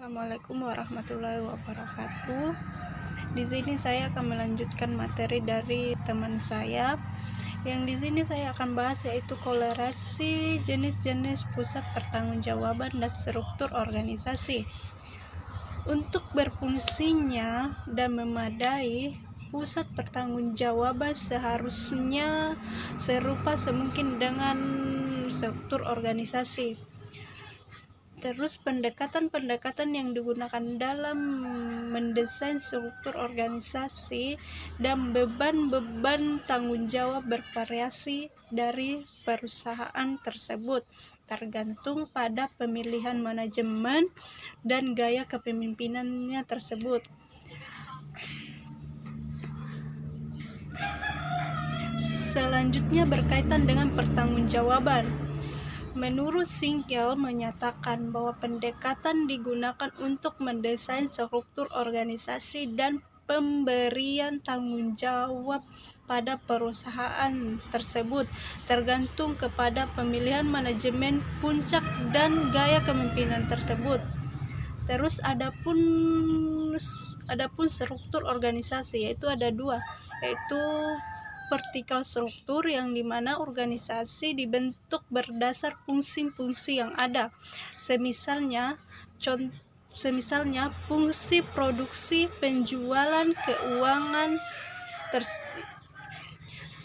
Assalamualaikum warahmatullahi wabarakatuh. Di sini saya akan melanjutkan materi dari teman saya. Yang di sini saya akan bahas yaitu kolerasi jenis-jenis pusat pertanggungjawaban dan struktur organisasi. Untuk berfungsinya dan memadai, pusat pertanggungjawaban seharusnya serupa semungkin dengan struktur organisasi. Terus pendekatan-pendekatan yang digunakan dalam mendesain struktur organisasi dan beban-beban tanggung jawab bervariasi dari perusahaan tersebut, tergantung pada pemilihan manajemen dan gaya kepemimpinannya tersebut. Selanjutnya berkaitan dengan pertanggungjawaban. Menurut Singkel menyatakan bahwa pendekatan digunakan untuk mendesain struktur organisasi dan pemberian tanggung jawab pada perusahaan tersebut tergantung kepada pemilihan manajemen puncak dan gaya kepemimpinan tersebut. Terus adapun struktur organisasi yaitu ada dua, yaitu vertikal struktur yang dimana organisasi dibentuk berdasar fungsi-fungsi yang ada. Semisalnya fungsi produksi, penjualan, keuangan.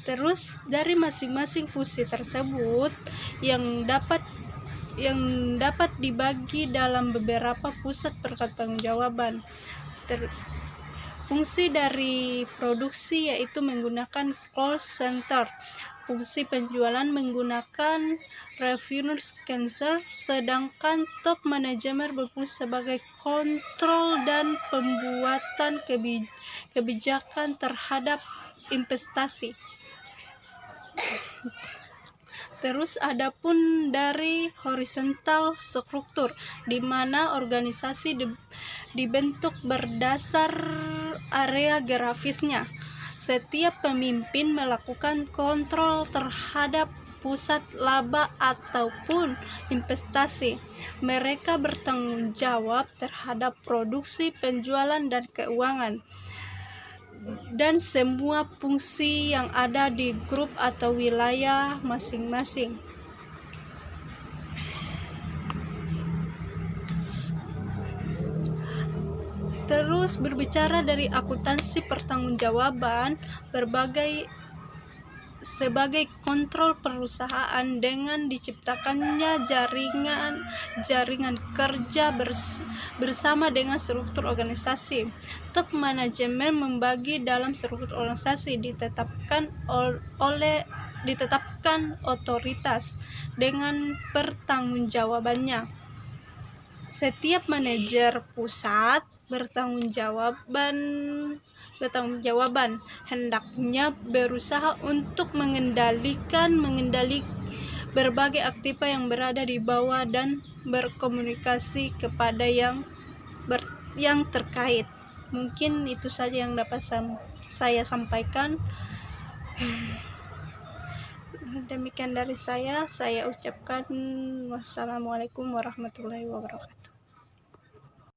Terus dari masing-masing fungsi tersebut yang dapat dibagi dalam beberapa pusat pertanggungjawaban. Fungsi dari produksi yaitu menggunakan cost center, fungsi penjualan menggunakan revenue center, sedangkan top manajemen berfungsi sebagai kontrol dan pembuatan kebijakan terhadap investasi. Terus adapun dari horizontal struktur, di mana organisasi dibentuk berdasar area geografisnya. Setiap pemimpin melakukan kontrol terhadap pusat laba ataupun investasi. Mereka bertanggung jawab terhadap produksi, penjualan, dan keuangan, dan semua fungsi yang ada di grup atau wilayah masing-masing. Terus berbicara dari akuntansi pertanggungjawaban sebagai kontrol perusahaan dengan diciptakannya jaringan kerja bersama dengan struktur organisasi. Top manajemen membagi dalam struktur organisasi ditetapkan otoritas dengan pertanggungjawabannya. Setiap manajer pusat bertanggungjawaban hendaknya berusaha untuk mengendalikan berbagai aktiva yang berada di bawah dan berkomunikasi kepada yang terkait. Mungkin itu saja yang dapat saya sampaikan. Demikian dari saya ucapkan wassalamualaikum warahmatullahi wabarakatuh.